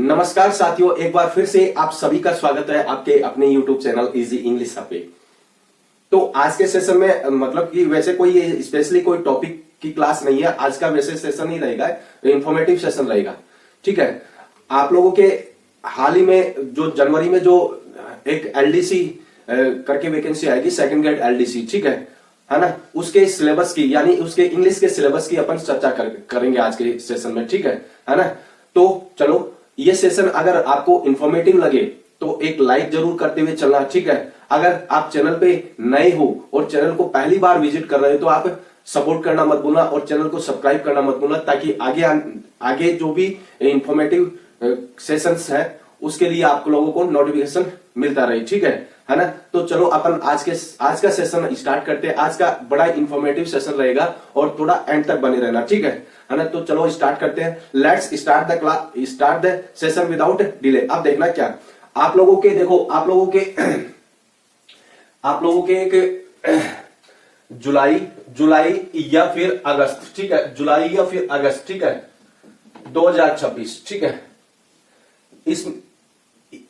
नमस्कार साथियों, एक बार फिर से आप सभी का स्वागत है आपके अपने YouTube चैनल इजी इंग्लिश पे। तो आज के सेशन में मतलब कि वैसे कोई स्पेशली कोई टॉपिक की क्लास नहीं है। आज का वैसे सेशन ही रहेगा, इंफॉर्मेटिव सेशन रहेगा। ठीक है, आप लोगों के हाल ही में जो जनवरी में जो एक एलडीसी करके वैकेंसी आएगी, सेकंड ग्रेड एलडीसी, ठीक है ना, उसके सिलेबस की यानी उसके इंग्लिश के सिलेबस की अपन चर्चा करेंगे आज के सेशन में। ठीक है ना। तो चलो, ये सेशन अगर आपको इंफॉर्मेटिव लगे तो एक लाइक जरूर करते हुए चलना। ठीक है, अगर आप चैनल पे नए हो और चैनल को पहली बार विजिट कर रहे हो तो आप सपोर्ट करना मत भूलना और चैनल को सब्सक्राइब करना मत भूलना, ताकि आगे जो भी इंफॉर्मेटिव सेशंस है उसके लिए आप लोगों को नोटिफिकेशन मिलता रहे। ठीक है ना। तो चलो अपन आज का सेशन स्टार्ट करते हैं। आज का बड़ा इंफॉर्मेटिव सेशन रहेगा और थोड़ा एंड तक बने रहना। ठीक है ना। तो चलो स्टार्ट करते हैं। Let's start the session without delay. अब देखना क्या आप लोगों के एक जुलाई या फिर अगस्त, ठीक है, जुलाई या फिर अगस्त, ठीक है, 2026, ठीक है,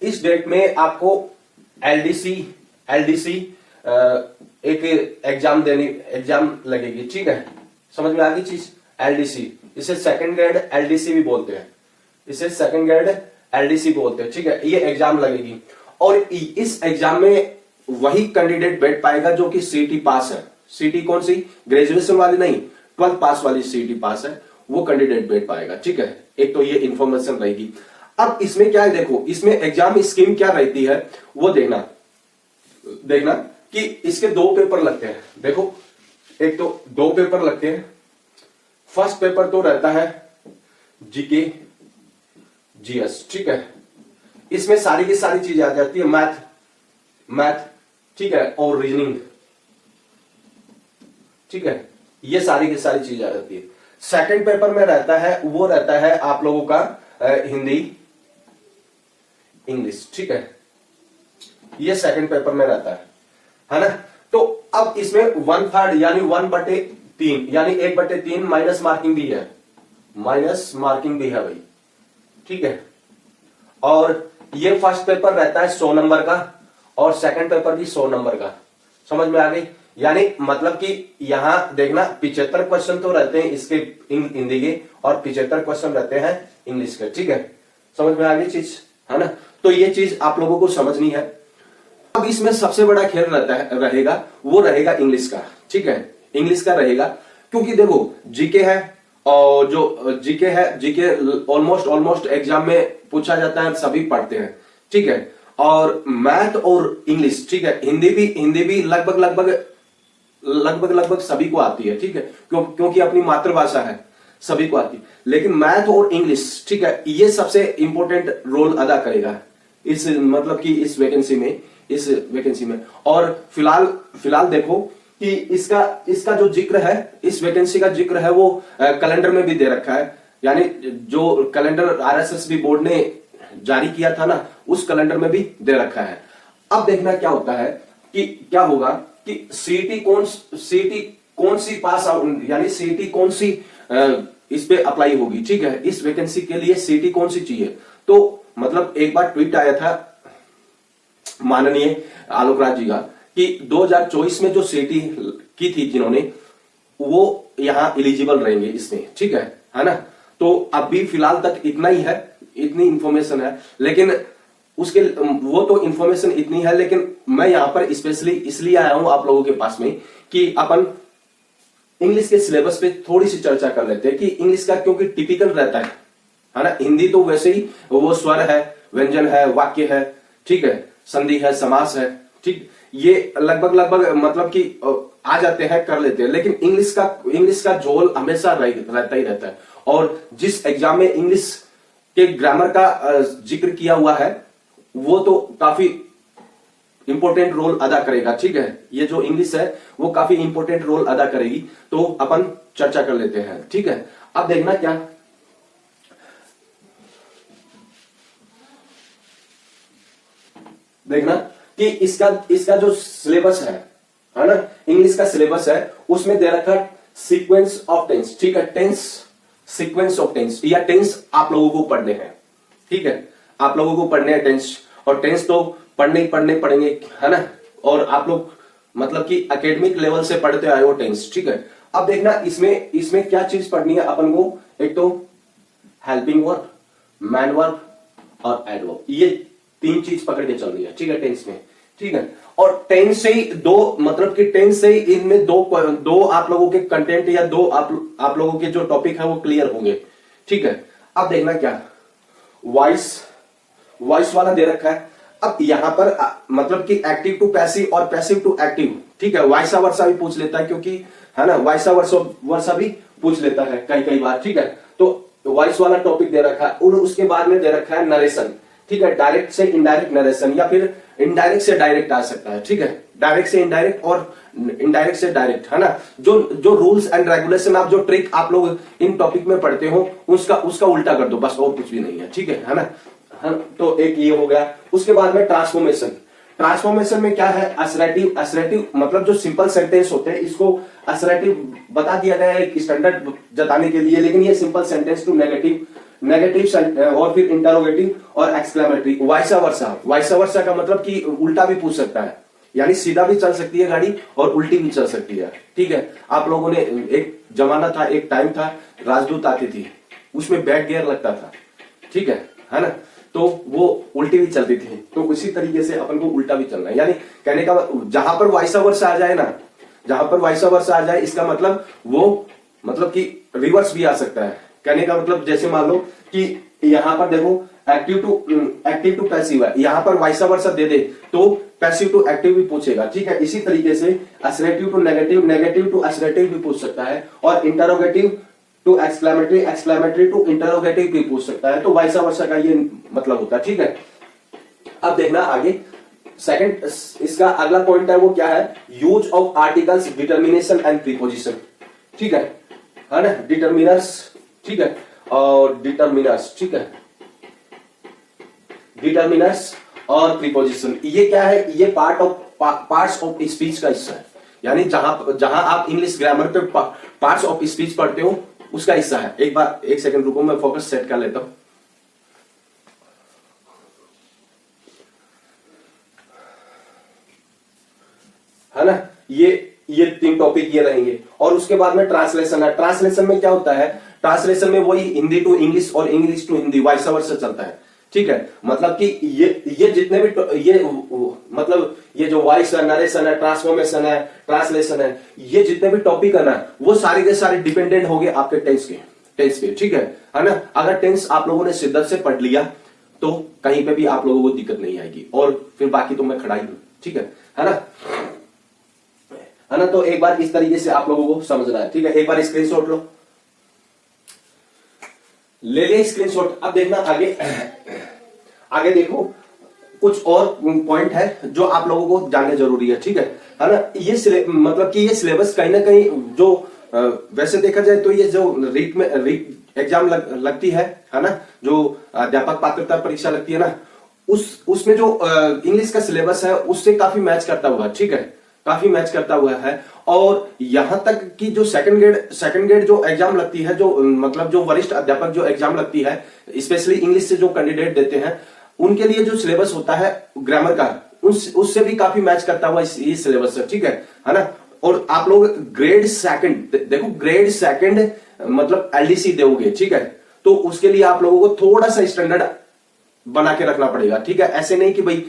इस डेट में आपको एलडीसी एक एग्जाम लगेगी। ठीक है, समझ में आ गई चीज। एलडीसी, इसे सेकंड ग्रेड एलडीसी भी बोलते हैं, ठीक है। ये एग्जाम लगेगी और इस एग्जाम में वही कैंडिडेट बैठ पाएगा जो कि सीटी पास है। सीटी कौन सी? ग्रेजुएशन वाली नहीं, 12th पास वाली सीटी पास है, वो कैंडिडेट बैठ पाएगा। ठीक है, एक तो ये इंफॉर्मेशन रहेगी। अब इसमें क्या है, देखो इसमें एग्जाम स्कीम क्या रहती है वो देखना कि इसके 2 पेपर लगते हैं। देखो, एक तो 2 पेपर लगते हैं। फर्स्ट पेपर तो रहता है जीके जीएस, ठीक है, इसमें सारी की सारी चीजें आ जाती है, मैथ, ठीक है, और रीजनिंग, ठीक है, ये सारी की सारी चीजें आ जाती है। सेकंड पेपर में रहता है आप लोगों का हिंदी इंग्लिश, ठीक है, ये सेकंड पेपर में रहता है ना। तो अब इसमें 1/3 यानी 1/3 यानी 1/3 माइनस मार्किंग भी है, भाई, ठीक है। और ये फर्स्ट पेपर रहता है 100 नंबर का और सेकंड पेपर भी 100 नंबर का। समझ में आ गई? यानी मतलब कि यहां देखना 75 क्वेश्चन तो रहते हैं इसके हिंदी के और 75 क्वेश्चन रहते हैं इंग्लिश के। ठीक है, समझ में आ गई चीज, है ना। तो ये चीज आप लोगों को समझनी है। अब इसमें सबसे बड़ा खेल रहेगा इंग्लिश का। ठीक है, इंग्लिश का रहेगा, क्योंकि देखो जीके है और जो जीके ऑलमोस्ट एग्जाम में पूछा जाता है, सभी पढ़ते हैं। ठीक है, और मैथ और इंग्लिश, ठीक है, हिंदी भी लगभग सभी को आती है। ठीक है, क्योंकि अपनी मातृभाषा है, सभी को आती है। लेकिन मैथ और इंग्लिश, ठीक है, ये सबसे इंपॉर्टेंट रोल अदा करेगा इस मतलब कि इस वैकेंसी में। और फिलहाल देखो कि इसका जो जिक्र है, इस वैकेंसी का जिक्र है वो कैलेंडर में भी दे रखा है। यानी जो कैलेंडर आरएसएस बोर्ड ने जारी किया था ना, उस कैलेंडर में भी दे रखा है। अब देखना क्या होता है कि क्या होगा कि सीटी कौन सी पास आउट, यानी सीटी कौन सी इस पे अप्लाई होगी। ठीक है, इस वैकेंसी के लिए सीटी कौन सी चाहिए। तो मतलब एक बार ट्वीट आया था माननीय आलोक राज जी का कि 2024 में जो सीटी की थी जिन्होंने, वो यहां एलिजिबल रहेंगे इसमें। ठीक है ना। तो अभी फिलहाल तक इतना ही है, इतनी इंफॉर्मेशन है। लेकिन वो तो इंफॉर्मेशन इतनी है, लेकिन मैं यहां पर स्पेशली इसलिए आया हूं आप लोगों के पास में कि अपन इंग्लिश के सिलेबस पे थोड़ी सी चर्चा कर लेते हैं कि इंग्लिश का क्योंकि टिपिकल रहता है ना। हिंदी तो वैसे ही वो स्वर है, व्यंजन है, वाक्य है, ठीक है, संधि है, समास है, ठीक, ये लगभग मतलब कि आ जाते हैं, कर लेते हैं। लेकिन इंग्लिश का झोल हमेशा रहता ही रहता है। और जिस एग्जाम में इंग्लिश के ग्रामर का जिक्र किया हुआ है वो तो काफी इंपॉर्टेंट रोल अदा करेगा। ठीक है, ये जो इंग्लिश है वो काफी इंपॉर्टेंट रोल अदा करेगी। तो अपन चर्चा कर लेते हैं। ठीक है, अब देखना क्या, देखना कि इसका जो सिलेबस है ना, इंग्लिश का सिलेबस है, उसमें दे रखा सीक्वेंस ऑफ टेंस। ठीक है, सीक्वेंस ऑफ टेंस या टेंस आप लोगों को पढ़ने हैं। ठीक है, आप लोगों को पढ़ने हैं टेंस, और टेंस तो पढ़ने पड़ेंगे, है ना। और आप लोग मतलब कि एकेडमिक लेवल से पढ़ते आए हो टेंस, ठीक है। अब देखना इसमें क्या चीज पढ़नी है अपन को, एक तो हेल्पिंग वर्ब, मैन वर्ब और एडवर्ब, ये 3 चीज पकड़ के चल रही है, ठीक है, टेंस में, ठीक है। और टेंस से ही दो, मतलब कि टेंस से ही इनमें दो आप लोगों के कंटेंट या दो आप लोगों के जो टॉपिक है वो क्लियर होंगे, ठीक है। अब देखना क्या वॉइस वाला दे रखा है। अब यहां पर मतलब कि एक्टिव टू पैसिव और पैसिव टू एक्टिव, ठीक है, वाइसा वर्सा भी पूछ लेता है, क्योंकि है ना, वाइसा वर्सा भी पूछ लेता है कई बार, ठीक है। तो वॉइस वाला टॉपिक दे रखा है, और उसके बाद में दे रखा है नरेशन, ठीक है, डायरेक्ट से इनडायरेक्ट नरेशन, या फिर इनडायरेक्ट से डायरेक्ट आ सकता है, ठीक है, डायरेक्ट से इनडायरेक्ट और इनडायरेक्ट से डायरेक्ट, है ना। जो रूल्स एंड रेगुलेशन, आप जो ट्रिक आप लोग इन टॉपिक में पढ़ते हो उसका उल्टा कर दो, बस और कुछ भी नहीं है, ठीक है ना। हाँ, तो एक ये हो गया। उसके बाद में ट्रांसफॉर्मेशन में क्या है, असरेटिव मतलब जो सिंपल सेंटेंस होते हैं, इसको असरेटिव बता दिया गया है स्टैंडर्ड जताने के लिए, लेकिन ये सिंपल सेंटेंस टू नेगेटिव और फिर इंटरोगेटिव और एक्सक्लेमेटरी, वाइसा वर्सा का मतलब कि उल्टा भी पूछ सकता है, यानी सीधा भी चल सकती है गाड़ी और उल्टी भी चल सकती है, ठीक है। आप लोगों ने एक जमाना था, एक टाइम था, राजदूत आती थी, उसमें बैक गियर लगता था, ठीक है ना, तो वो उल्टी भी चलती थी। तो उसी तरीके से अपन को उल्टा भी चलना है, यानी कहने का जहां पर वाइसा वर्सा आ जाए ना, जहां पर वाइसा वर्सा आ जाए, इसका मतलब वो मतलब कि रिवर्स भी आ सकता है। कहने का मतलब जैसे मान लो कि यहां पर देखो एक्टिव टू पैसिव है, यहां पर वाइसा वर्सा दे दे तो पैसिव टू एक्टिव भी पूछेगा, ठीक है। इसी तरीके से assertive to negative to assertive भी पूछ सकता है, और interrogative to exclamatory to interrogative भी पूछ सकता है। तो वाइसा वर्सा का ये मतलब होता है, ठीक है। अब देखना आगे, सेकंड इसका अगला पॉइंट है वो क्या है, use of articles, determination and preposition, ठीक है ना, डिटर्मिनर्स, ठीक है, और डिटर्मिनर्स, ठीक है, डिटर्मिनर्स और प्रीपोजिशन, ये क्या है, ये पार्ट्स ऑफ स्पीच का हिस्सा है, यानी जहां आप इंग्लिश ग्रामर पे पार्ट्स ऑफ स्पीच पढ़ते हो उसका हिस्सा है। एक सेकंड रुको, मैं फोकस सेट कर लेता हूं। है ना, ये 3 टॉपिक ये रहेंगे। और उसके बाद में ट्रांसलेशन है। ट्रांसलेशन में क्या होता है, ट्रांसलेशन में वही हिंदी टू इंग्लिश और इंग्लिश टू हिंदी वाइसा वर्सा चलता है, ठीक है। मतलब कि ये जितने भी मतलब ये जो वॉइस है, नरेशन है, ट्रांसफॉर्मेशन है, ट्रांसलेशन है, ये जितने भी टॉपिक है ना, वो सारे के सारे डिपेंडेंट हो गए आपके टेंस पे, ठीक है ना। अगर टेंस आप लोगों ने शिद्दत से पढ़ लिया तो कहीं पे भी आप लोगों को दिक्कत नहीं आएगी, और फिर बाकी तो मैं खड़ा ही हूं, ठीक है ना। तो एक बार इस तरीके से आप लोगों को समझना है, ठीक है। एक बार स्क्रीनशॉट लो, ले ले स्क्रीनशॉट। अब देखना आगे देखो, कुछ और पॉइंट है जो आप लोगों को जानने जरूरी है, ठीक है ना। ये मतलब कि ये सिलेबस कहीं ना कहीं जो वैसे देखा जाए तो ये जो रीट एग्जाम लगती है ना, जो अध्यापक पात्रता परीक्षा लगती है ना, उसमें जो इंग्लिश का सिलेबस है उससे काफी मैच करता हुआ, ठीक है, काफी मैच करता हुआ है। और यहां तक कि जो सेकंड ग्रेड जो एग्जाम लगती है, जो मतलब जो वरिष्ठ अध्यापक जो एग्जाम लगती है, स्पेशली इंग्लिश से जो कैंडिडेट देते हैं, उनके लिए जो सिलेबस होता है ग्रामर का, उससे भी काफी मैच करता हुआ ये सिलेबस है, ठीक है ना। और आप लोग ग्रेड सेकंड मतलब एलडीसी दोगे, ठीक है, तो उसके लिए आप लोगों को थोड़ा सा स्टैंडर्ड बना के रखना पड़ेगा, ठीक है। ऐसे नहीं कि भाई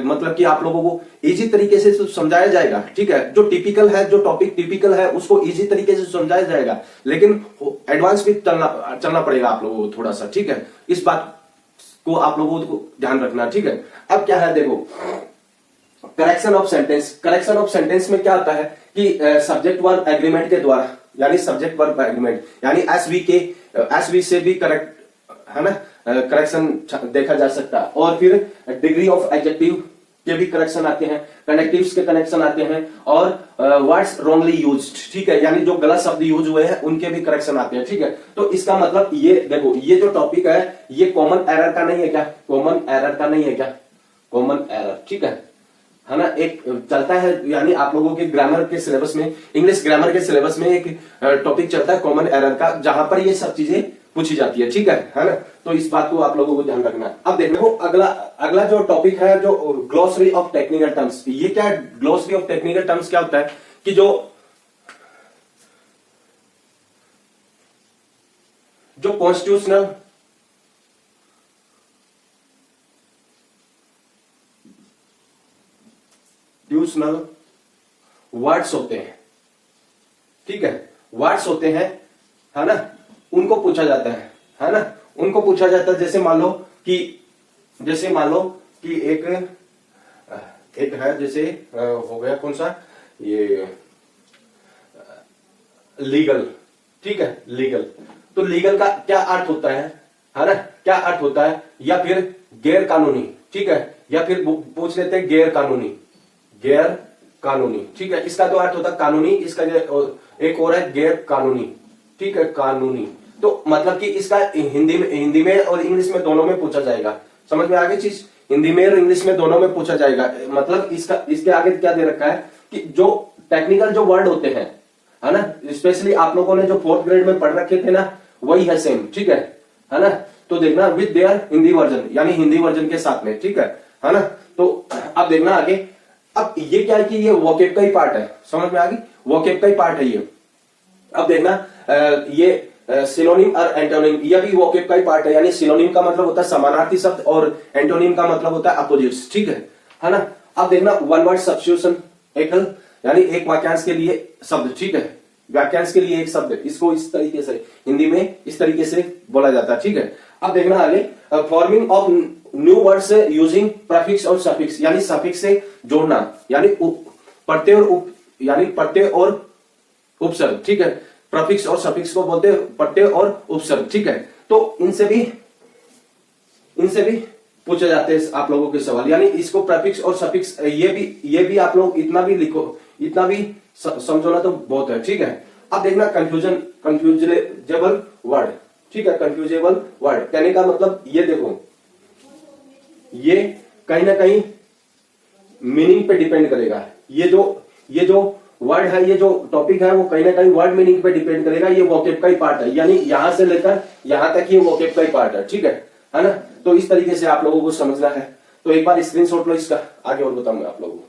मतलब कि आप लोगों को इजी तरीके से समझाया जाएगा, ठीक है, जो टिपिकल है, जो टॉपिक टिपिकल है उसको इजी तरीके से समझाया जाएगा, लेकिन एडवांस भी चलना पड़ेगा आप लोगों को थोड़ा सा, ठीक है। इस बात को आप लोगों को ध्यान रखना, ठीक है। अब क्या है देखो, करेक्शन ऑफ सेंटेंस में क्या होता है कि सब्जेक्ट वर्ब एग्रीमेंट के द्वारा, यानी सब्जेक्ट वर्ब एग्रीमेंट, यानी एसवी से भी करेक्ट, है ना, करेक्शन देखा जा सकता है। और फिर डिग्री ऑफ एडजेक्टिव के भी करेक्शन आते हैं, कनेक्टिव्स के कनेक्शन आते हैं, और वर्ड्स रॉन्गली यूज्ड, ठीक है, यानी जो गलत शब्द यूज हुए हैं उनके भी करेक्शन आते हैं, ठीक है। तो इसका मतलब ये देखो, ये जो टॉपिक है ये कॉमन एरर का नहीं है क्या, कॉमन एरर, ठीक है ना। एक चलता है, यानी आप लोगों के ग्रामर के सिलेबस में, इंग्लिश ग्रामर के सिलेबस में एक टॉपिक चलता है कॉमन एरर का, जहां पर ये सब चीजें पूछी जाती है, ठीक है ना। तो इस बात को आप लोगों को ध्यान रखना है। अब देखो अगला जो टॉपिक है जो ग्लोसरी ऑफ टेक्निकल टर्म्स। ये क्या है, ग्लोसरी ऑफ टेक्निकल टर्म्स क्या होता है कि जो कॉन्स्टिट्यूशनल वर्ड्स होते हैं, ठीक है, वर्ड्स होते हैं, है ना, उनको पूछा जाता है ना, उनको पूछा जाता है। जैसे मान लो कि एक है, जैसे हो गया कौन सा, ये लीगल, ठीक है, लीगल। तो लीगल का क्या अर्थ होता है ना, क्या अर्थ होता है, या फिर गैर कानूनी, ठीक है, या फिर पूछ लेते हैं गैर कानूनी, ठीक है। इसका तो अर्थ होता है कानूनी, इसका एक और है गैर कानूनी, ठीक है, कानूनी। तो मतलब कि इसका हिंदी में और इंग्लिश में दोनों में पूछा जाएगा। समझ में आ गई चीज, हिंदी में और इंग्लिश में दोनों में पूछा जाएगा। मतलब इसके आगे क्या दे रखा है कि जो टेक्निकल जो वर्ड होते हैं, है ना, स्पेशली आप लोगों ने जो 4th ग्रेड में पढ़ रखे थे ना, वही है सेम, ठीक है ना। तो देखना विद देयर हिंदी वर्जन, यानी हिंदी वर्जन के साथ में, ठीक है ना। तो अब देखना आगे, अब ये क्या है कि ये वोकेब का ही पार्ट है, समझ में आ गई, वोकेब का ही पार्ट है ये। अब देखना ये सिनोनिम और एंटोनिम, ये भी वोकेब का ही पार्ट है। यानी सिनोनिम का मतलब होता है समानार्थी शब्द और एंटोनिम का मतलब होता है अपोजिट्स, ठीक है ना। अब देखना वन वर्ड सब्स्टिट्यूशन, एकल, यानी एक वाक्यांश के लिए शब्द, ठीक है, वाक्यांश के लिए एक शब्द, इसको इस तरीके से हिंदी में इस तरीके से बोला जाता है, ठीक है। अब देखना आगे, forming of new words using prefix और सफिक्स, यानी सफिक्स से जोड़ना, यानी प्रत्यय और उपसर्ग, ठीक है। प्रीफिक्स और सफिक्स को बोलते हैं प्रत्यय और उपसर्ग, ठीक है। तो इनसे भी पूछे जाते हैं आप लोगों के सवाल। यानी इसको प्रीफिक्स और सफिक्स, ये भी आप लोग इतना भी लिखो, इतना भी समझोना तो बहुत है, ठीक है। अब देखना कंफ्यूजेबल वर्ड, ठीक है, कंफ्यूजेबल वर्ड कहने का मतलब ये देखो, ये कहीं ना कहीं मीनिंग पे डिपेंड करेगा। ये जो वर्ड है, ये जो टॉपिक है, वो कहीं ना कहीं वर्ड मीनिंग पे डिपेंड करेगा। ये वोकेब का ही पार्ट है, यानी यहां से लेकर यहां तक ये वोकेब का ही पार्ट है, ठीक है ना। तो इस तरीके से आप लोगों को समझना है। तो एक बार स्क्रीनशॉट लो इसका, आगे और बताऊंगा आप लोगों को।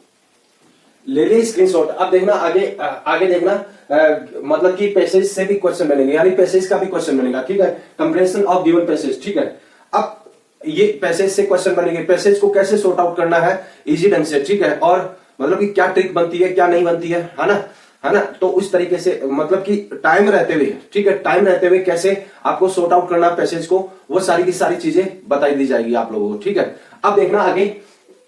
ले ली स्क्रीनशॉट। अब देखना आगे देखना, मतलब कि पैसेज से भी क्वेश्चन बनेंगे, यानी पैसेज का भी क्वेश्चन बनेगा, ठीक है। कंप्रेशन ऑफ गिवन पैसेज, ठीक है। अब ये पैसेज से क्वेश्चन बनेंगे, पैसेज को कैसे सॉर्ट आउट करना है इजी ढंग से, ठीक है। और मतलब कि क्या ट्रिक बनती है, क्या नहीं बनती है ना। तो उस तरीके से मतलब कि टाइम रहते हुए, ठीक है, टाइम रहते हुए कैसे आपको सॉर्ट आउट करना पैसेज को, वो सारी की सारी चीजें बताई दी जाएगी आप लोगों को, ठीक है। अब देखना आगे,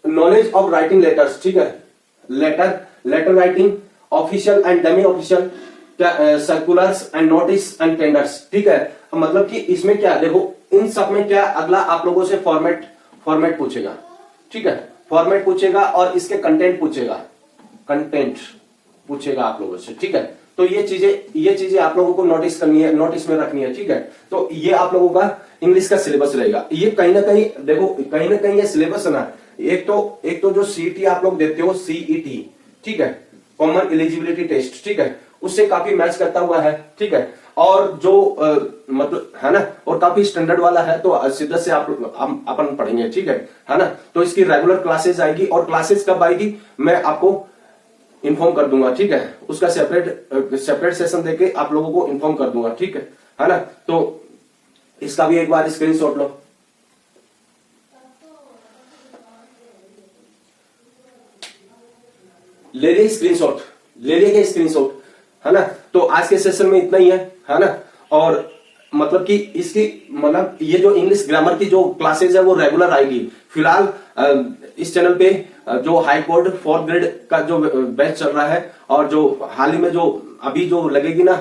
नॉलेज ऑफ राइटिंग लेटर्स, ठीक है, letter writing, official and demi official, circulars and notice and tenders, ठीक है। मतलब कि इसमें क्या देखो, इन सब में क्या अगला आप लोगों से फॉर्मेट पूछेगा, ठीक है, फॉर्मेट पूछेगा और इसके कंटेंट पूछेगा आप लोगों से, ठीक है। तो ये चीजें आप लोगों को नोटिस करनी है, नोटिस में रखनी है, ठीक है। तो ये आप लोगों का इंग्लिश का सिलेबस रहेगा। ये कहीं ना कहीं देखो, कहीं ना कहीं ये सिलेबस है ना, एक तो जो सीईटी आप लोग देते हो, सीईटी, ठीक है, कॉमन एलिजिबिलिटी टेस्ट, ठीक है, उससे काफी मैच करता हुआ है, ठीक है। और जो मतलब है ना, और काफी स्टैंडर्ड वाला है, तो सीधा से अपन पढ़ेंगे, ठीक है ना। तो इसकी रेगुलर क्लासेस आएगी, और क्लासेस कब आएगी मैं आपको इन्फॉर्म कर दूंगा, ठीक है। उसका सेपरेट सेशन देके आप लोगों को इन्फॉर्म कर दूंगा, ठीक है ना। तो इसका भी एक बार स्क्रीनशॉट लो। ले लिए स्क्रीनशॉट, है ना। तो आज के सेशन में इतना ही है ना। और मतलब कि इसकी मतलब ये जो इंग्लिश ग्रामर की जो क्लासेज है वो रेगुलर आएगी। फिलहाल इस चैनल पे जो हाई कोर्ट 4th ग्रेड का जो बैच चल रहा है, और जो हाल ही में जो अभी जो लगेगी ना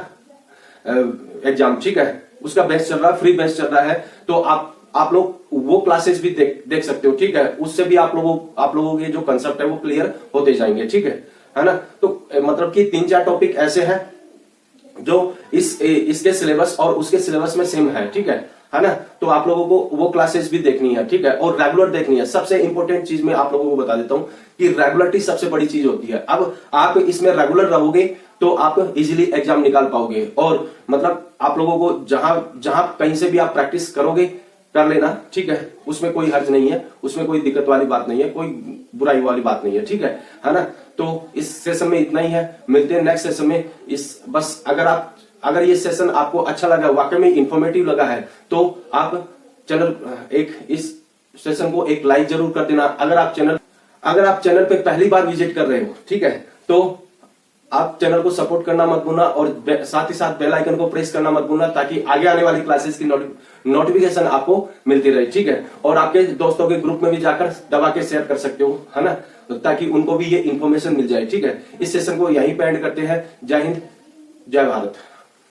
एग्जाम, ठीक है, उसका बैच चल रहा है, फ्री बैच चल रहा है। तो आप लोग वो क्लासेस भी देख सकते हो, ठीक है। उससे भी आप लोगों के जो कंसेप्ट है वो क्लियर होते जाएंगे, ठीक है ना। तो मतलब कि 3-4 टॉपिक ऐसे हैं जो इसके सिलेबस और उसके सिलेबस में सेम है, ठीक है ना। तो आप लोगों को वो क्लासेस भी देखनी है, ठीक है, और रेगुलर देखनी है। सबसे इंपॉर्टेंट चीज मैं आप लोगों को बता देता हूं कि रेगुलरिटी सबसे बड़ी चीज होती है। अब आप इसमें रेगुलर रहोगे तो आप इजीली एग्जाम निकाल पाओगे। और मतलब आप लोगों को जहां जहां कहीं से भी आप प्रैक्टिस करोगे कर लेना, ठीक है, उसमें कोई हर्ज नहीं है, उसमें कोई दिक्कत वाली बात नहीं है, कोई बुराई वाली बात नहीं है, ठीक है ना। तो इस सेशन में इतना ही है, मिलते हैं नेक्स्ट सेशन में। इस बस अगर ये सेशन आपको अच्छा लगा, वाकई में इंफॉर्मेटिव लगा है, तो आप इस सेशन को एक लाइक जरूर कर देना। अगर आप चैनल पे पहली बार विजिट कर रहे हो, ठीक है, तो आप चैनल को सपोर्ट करना मत भूलना और साथ ही साथ बेल आइकन को प्रेस करना मत भूलना, ताकि आगे आने वाली क्लासेस की नोटिफिकेशन आपको मिलती रहे, ठीक है। और आपके दोस्तों के ग्रुप में भी जाकर दबा के शेयर कर सकते हो, है ना, ताकि उनको भी ये इन्फॉर्मेशन मिल जाए, ठीक है। इस सेशन को यहीं पे एंड करते हैं। जय हिंद, जय भारत।